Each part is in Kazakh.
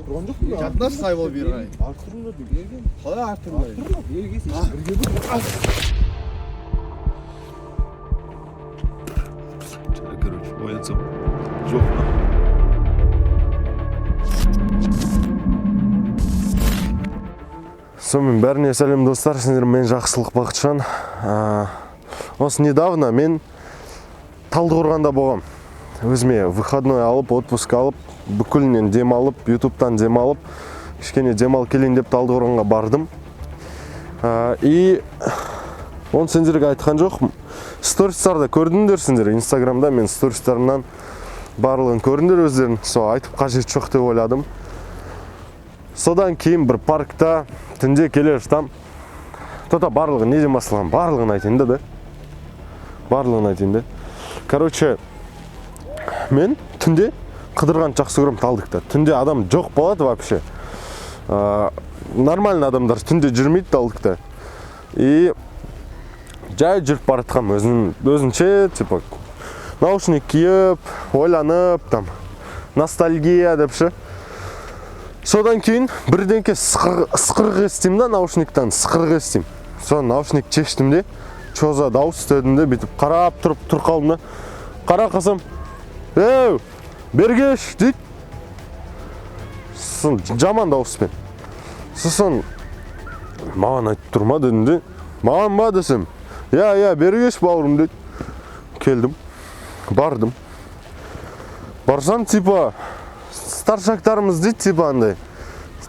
тұрған жоқ па? Жадына сай болып берген. Артырыңдар деп берген. Қалай артырмай? Бергесін бірге бір. Короче, оянсам жоқ. Сонымен бәріне сәлем достар, сіздер мен жақсылық Бақытжан. Осы недавно мен Талдықорғанда болғам. Өзіме выходной алып, отпуск алып, бүкілінен демалып, ютубтан демалып, кішкене демал келейін деп Талдықорғанға бардым. И оны сендерге айтқан жоқпын. Стористарда көрдіңдер сендер, инстаграмда мен стористарымнан барлығын көрдіңдер өздерін. Со айтып қажет жоқ деп ойладым. Содан кейін бір паркта түнде келе жатам. Тота барлығы неден басталған? Барлығын айтайын да. Барлығын айтайын да. Короче, мен түнде қыдырған жақсы көрем Талдықта. Түнде адам жоқ болады вообще. Нормальный адамдар түнде жүрмейді Талдықта. И жай жүріп бара жатқам өзінше, типа наушник киіп, ойланып, там ностальгия деп ше. Содан кейін бірденке сықырық естеймін да, наушниктан сықырық естеймін. Соны наушник чештім де, чоза дауыс істедім де, бүйтіп қарап тұрып қалдым да. Қара қасам, «Еу, бергеш!» дейді. Сосын жаман дауыспен. Сосын маған айтып тұрма дедім де. Маған ба десем, «Я, бергеш бауырым» дейді. Келдім, бардым. Барсам, типа, старшактарымыз дейді, типа андай,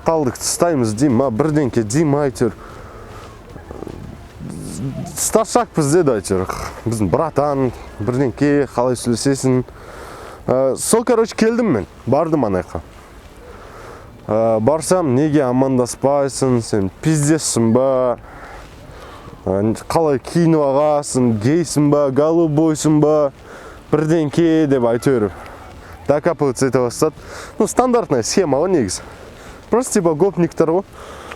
Талдықты ұстаймыз дейм, бірденке дейм, айтыр. Старшакпыз деді айтыр. Біздің братан, бірденке, қалай сөйлесесің. Сол, короче, келдім мен, бардым анайқа. Барсам, неге амандаспайсың, сен пиздессің ба, қалай киініп ағасың, гейсің ба, голубойсың ба, бірденке деп айтыр. Докапываться ете бастады. Ну, стандартная схема ғой негізі. Просто типа гопниктер ғой.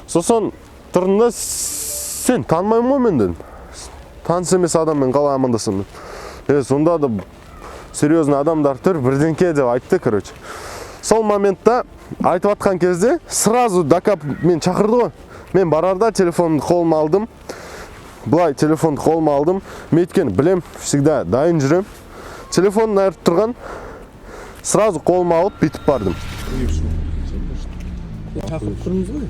Сосын тұрында сен танымаймын ғой мен дедім. Таныс емес адаммен қалай амандасам. Сонда да серьезный адамдар тұр, бірденке деп айтты, короче. Сол моментта айтып атқан кезде сразу докап мен шақырды ғой. Мен барарда телефонды қолыма алдым. Былай телефонды қолыма алдым. Мен өйткені білем, всегда дайын жүрем. Телефонын айырып тұрған. Сразу қолыма алып бүйтіп бардым. Шақырып тұрмыз ғой.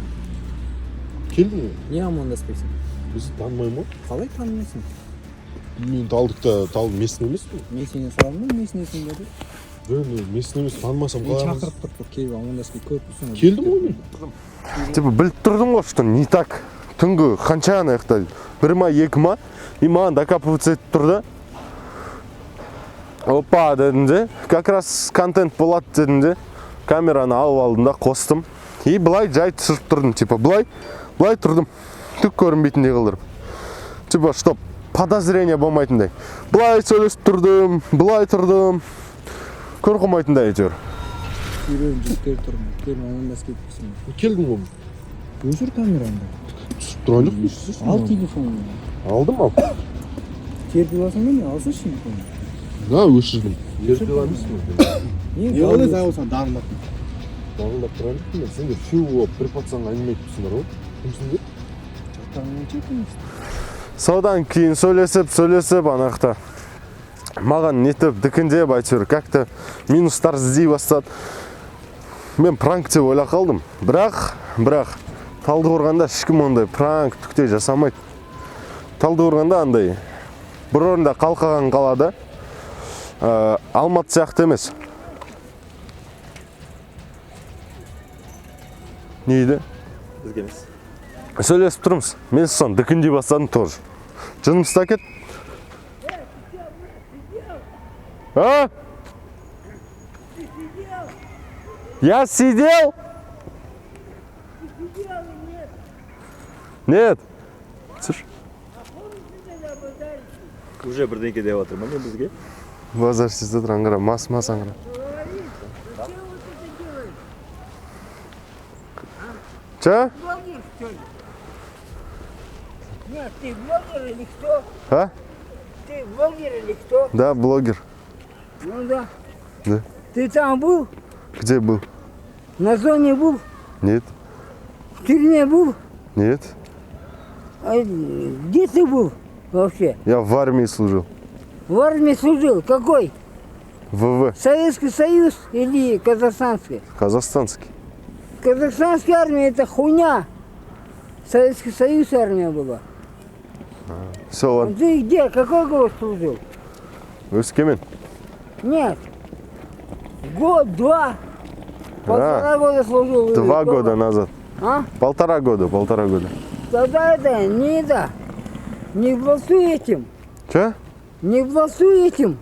Келдің ғой? Не амандаспайсың? Бізді танымаймын ғой. Қалай танымайсың? Мен Талдықта местный емес пе? Мен сені сұрадым ба, местныйсың ба деп? Местный емес, танымасам қалай. Мен шақырып тұрып, келіп амандаспай көріп. Келдім ғой мен. Типа біліп тұрдым ғой, что не так. Түнгі қанша аяқтайды? 1 ма, 2 ма? И маған докапываться етіп тұрды. Опа дедім де, как раз контент болады дедім де, камераны алып алдым да, қостым. И былай жай түсіріп тұрдым, типа былай тұрдым, түк көрінбейтіндей қылдырып. Типа, чтоб подозрение болмайтындай. Былай сөйлесіп тұрдым, былай тұрдым, көрқымайтындай әйтеуір. Үйрен жүзкер тұрдым, келіп амандасып кетіпсің. Келдің ғой? Өшір камераңды. Түсіп тұрған жоқ. Ал телефоныңды. Алдым ал. Терпі басың ба не? Алсың телефоныңды. Өшірдім. Не олай зауылсан дағындап тұрған жоқпын. Сендер фью болып бір пацанға әңгіме айтыпсыңдар ғой. Кімсіңдер? Жаттағаннан чекеміз. Содан кейін сөйлесіп анақта маған нетіп дікіндеп әйтеуір как-то минустар іздей бастады. Мен пранк деп ойлап қалдым. Бірақ Талдықорғанда ешкім ондай пранк түкте жасамайды. Талдықорғанда андай бір орында қалқаған қалада, Алматы сияқты емес. Нейді? Бізге емес. Сөйлесіп тұрмыз. Мен соң дікіндей бастадым тоже. Жынымызда кет. А? Я сидел? Нет. Слушай. Уже бірдеңке деп жатыр ма не бізге? Базар сізді аңғыра, мас аңғыра. Че? Нет, ты блогер или кто? А? Ты блогер или кто? Да, блогер. Ну да. Да. Ты там был? Где был? На зоне был? Нет. В тюрьме был? Нет. А где ты был вообще? Я в армии служил. В армии служил? Какой? ВВ. Советский Союз или казахстанский? Казахстанский. Казахстанская армия это хуйня. Советский Союз армия была. Все, ладно. Ты где? Какой год служил? Өскемен. Нет. Год, два. Полтора года служил. или 2 сколько? года назад. А? 1,5 года, 1,5 года. Тогда это не это. Не властвуй этим. Че? Не властвуй этим.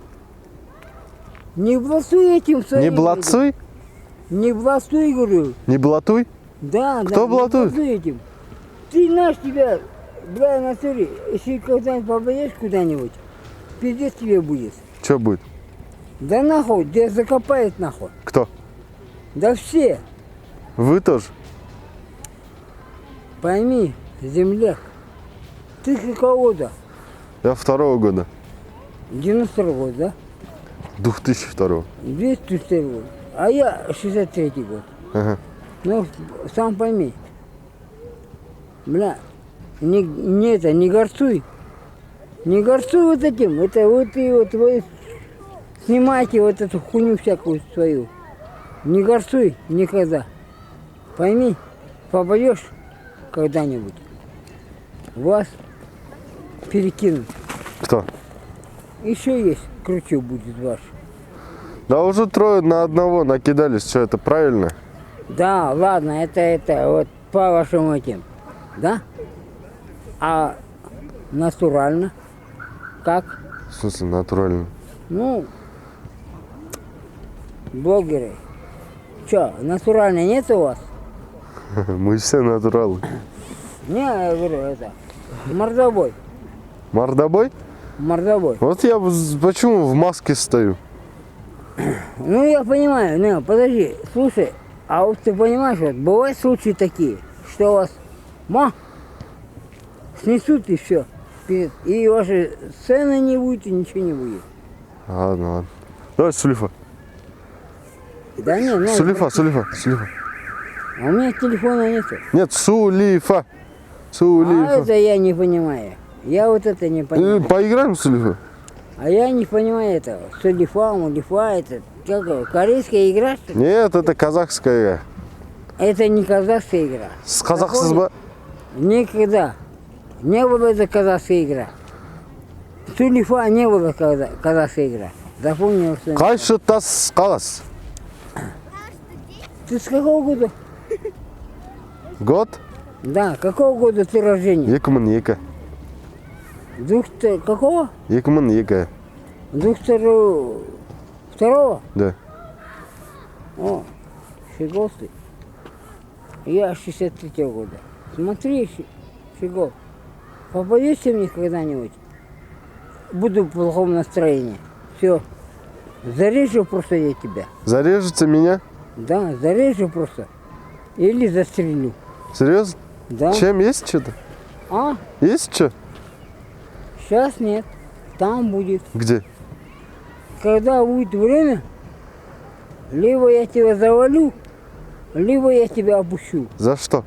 Не властвуй этим. Не своим блатцуй? этим. Не властвуй, говорю. Не блатуй? Да, Кто да. блатует? Не властвуй этим. Ты наш тебя, бля, на натуре, если когда-нибудь попадешь куда-нибудь, пиздец тебе будет. Че будет? Да нахуй, тебя закопает нахуй. Кто? Да все. Вы тоже? Пойми, земляк. Ты какого года? Я 2-го года. 92 год, да? 2002. 204 год. А я 63 год. Ага. Ну, сам пойми. Бля, не горцуй. Не горцуй вот этим. Это вот и вот вы снимайте вот эту хуйню всякую свою. Не горцуй никогда. Пойми, попадешь когда-нибудь, вас перекинут. Кто? Еще есть крючок будет ваш. Да уже 3 на 1 накидались. Что, это правильно? Да, ладно, это вот по вашим этим, да? А натурально? Как? В смысле, натурально? Ну, блогеры. Че, натурально нет у вас? Мы все натуралы. Не, я говорю, это, мордобой. Мордобой? Мордобой. Вот я почему в маске стою? Ну, я понимаю, не, подожди, слушай, а вот ты понимаешь, вот бывают случаи такие, что вас снесут и все. И ваши сцены не будет, и ничего не будет. Ладно, ладно. Давай, Сулифа. Да не, ну, Сулифа. а у меня телефона нету. Нет, Сулифа. А Сулифа. это я не понимаю. Я вот это не понимаю. Поиграем в Сулифа? А я не понимаю этого. Сулифа, мулифа, это как его, корейская игра, что ли? Нет, это казахская игра. Это не казахская игра. С казахсыз ба? Никогда. Не было это казахская игра. Сулифа не было казахская игра. Запомнил, что... Қайшы тас қалас? Ты с какого года? Год? Да, какого года ты рождения? 2002. Какого? 2002. 202? Да. О, фигов ты. Я 63-го года. Смотри, фигов. Попадешься мне когда-нибудь? Буду в плохом настроении. Все. Зарежу просто я тебя. Зарежете меня? Да, зарежу просто. Или застрелю. Серьезно? Да. Чем есть что-то? А? Есть что? Сейчас нет. Там будет. Где? Когда будет время, либо я тебя завалю, либо я тебя опущу. За что?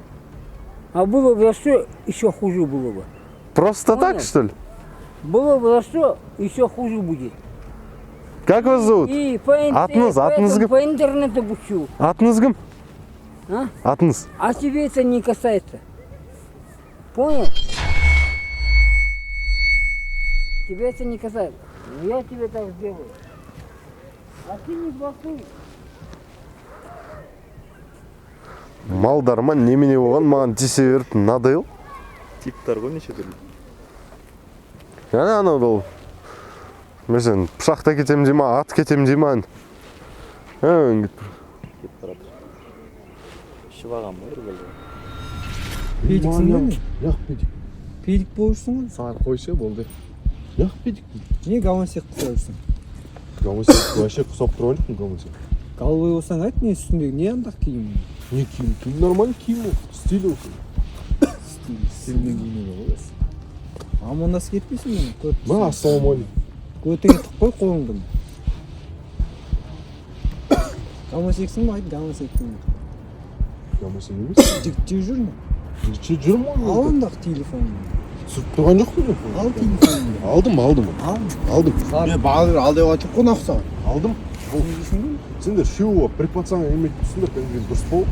А было бы за что, еще хуже было бы. Просто Понял? так, что ли? Было бы за что, еще хуже будет. Как вас зовут? И по, Атыңыз, поэтому атыңыз кім? по интернету пущу. Атыңыз кім? А? Атыңыз. А тебе это не касается. Понял? Тебе это не касается. Но я тебе так сделаю. А ты не блокуй. Малдарма немене болған, маған тисе беріп, надоел. Типтар ғой неше түрлі. Яна анау бол. Мен пышақта кетем дейма, ат кетем дейма. Кетіп тұрады. Ішіп ағам ғой бір бәле. Педиксің ба не? Яқ педик. Педик болырсың ғой. Саған қойшы болды. Яқ педик. Не гамасек құсайсың? Гамасек вообще құсап тұр олықпын гамасек. Голубой болсаң айт, не үстіндегі не андақ киім? Не киім? Киім нормально киім ол. Стиль ол. Стильмен киімге боласың. Амандасып кетпейсің мен? Ма, ассалаумалейкум. Көтіңе тық қой қолыңды. Гамасексің ба айт, гамасекпін. Намасын емес. Жігітте жүрмін. Неше жүрмін ғой. Ал андағы телефонымды. Түсіріп тұрған жоқ па телефон? Ал телефонымды. Алдым. Мен бағалар ал деп айтып қойнақ саған. Алдым. Сендер үшеуі бір пацанға емет түсіңдер, конкрет дұрыс бол.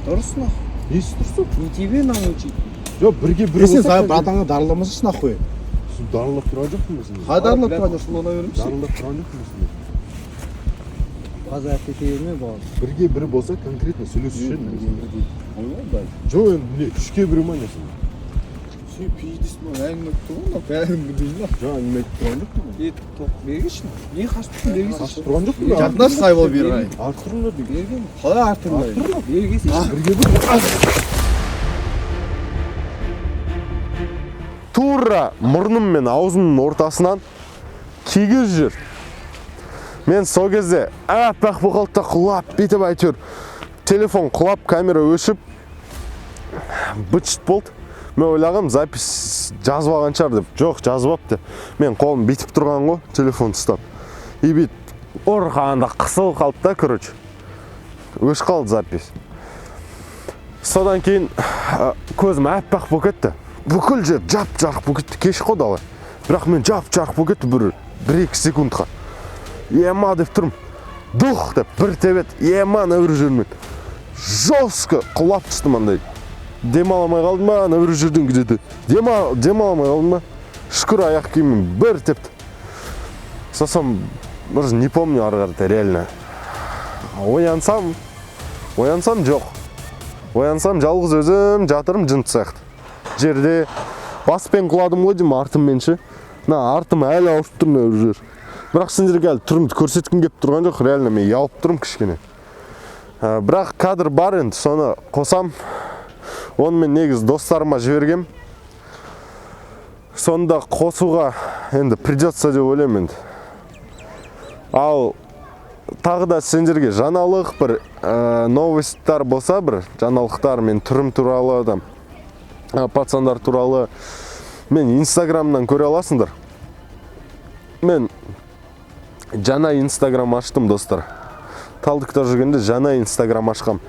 Дұрыс нах. Несі дұрыс? Не тебе научить? Жоқ, бірге бір Сен саған братаңа дарыламасыншы нахуй. Сен дарылап тұрған жоқпын мен сендер. Қай дарылап тұрған жоқсың, оны береміз. Дарылап тұрған жоқпын мен сендер. Базар кете берме бауыр. Бірге бір болса конкретно сөйлесуші едім. Жоқ, енді не, үшке бір ма не сендер? Сүй пиздес ма, әңгіме айтып тұрған бәрін дейін ақ. Жоқ, әңгіме айтып тұрған жоқпын. Ет тоқ бергешін. Не қашып бергесін? Қашып тұрған жоқпын ба? Жатына сай бол берғай. Артырыңдар деп. Берген. Қалай артырмай? Бергесін. Бірге бір. Тура мұрным мен аузымның ортасынан кигіз жүр. Мен сол кезде аппақ бұқалтта құлап бетіп әйтеуір. Телефон құлап, камера өшіп, бытшыт болды. Мен ойлағам, запись жазып алған шығар деп. Жоқ, жазып апты. Мен қолым бетіп тұрған ғой, телефон ұстап. И бет орғанда қысыл қалды да, короче. Өш қалды запись. Содан кейін көзім аппақ болып кетті. Бүкіл жер жап-жарық болып кетті, кеш қой дала. Бірақ мен жап-жарық болып кетті бір-екі секундқа. Ема деп тұрмын. Дух деп бір тебет, ема нәуір жүрмен. Жостко құлап түстім андай. Демаламай қалдым ба, нәуір жүрдің где-то. Демаламай қалдым ба. Шүкір аяқ киімім бір тепті. Сосын, может, не помню ары қарата, реально. Оянсам жоқ. Оянсам жалғыз өзім жатырым жынт сияқты. Жерде баспен құладым ғой деймін артымменші. Артым әлі ауырып тұр нәуір жүр. Бірақ сендерге әлі түрімді көрсеткім кеп тұрған жоқ, реально мен ялып тұрым кішкене. Бірақ кадр бар енді, соны қосам. Оны мен негіз достарыма жібергем. Сонда қосуға енді придется деп ойлаймын енді. Ал тағы да сендерге жаңалық бір новостьтар болса бір жаңалықтар, мен түрім туралы адам, пацандар туралы мен инстаграмнан көре аласыңдар. Мен жаңа инстаграм аштым, достар. Талдықта жүргенде жаңа инстаграм ашқам.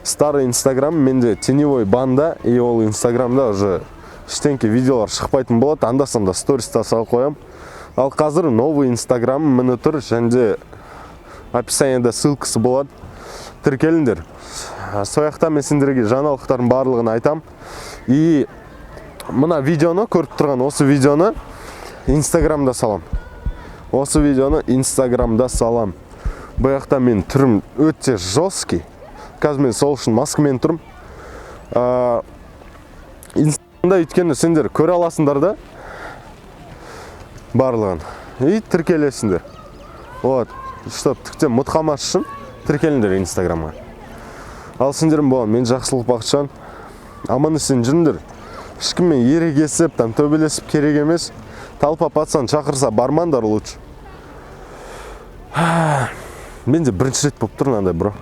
Старый инстаграм менде теневой банда, и ол инстаграмда уже ештеңке видеолар шықпайтын болады, анда-санда сториста салып қоям. Ал қазір новый инстаграм міне тұр, және описаниеда ссылкасы болады. Тіркеліңдер. Сояқта мен сендерге жаңалықтардың барлығын айтам. И мына видеоны көріп тұрған осы видеоны инстаграмда салам. Осы видеоны инстаграмда салам. Бұяқта мен түрім өте жесткий. Қазір мен сол үшін маскамен тұрым. Инстаграмда өйткені сендер көре аласыңдар да барлығын. И тіркелесіңдер. Вот. Чтоб тіптен мұтқамас үшін тіркеліңдер инстаграмға. Ал сендерім болған, мен жақсылық бақытжан. Аман есен жүріңдер. Ешкіммен ерегесіп, төбелесіп керек емес. Талпа пацан шақырса бармандар лучше. Менде бірінші рет болып тұр мынандай, бро.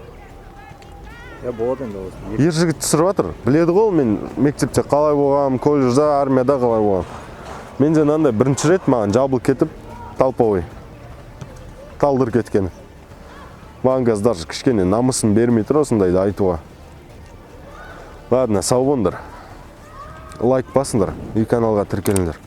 Болады енді осы. Ер жігіт түсіріп жатыр. Біледі ғой мен мектепте қалай болғам, колледжда, армияда қалай болғам. Менде мынандай бірінші рет маған жабылып кетіп, талповый. Талдыр кеткені. Маған қазір даже кішкене намысын бермей тұр осындайды айтуға. Ладно, сау болыңдар. Лайк басыңдар и каналға тіркеліңдер.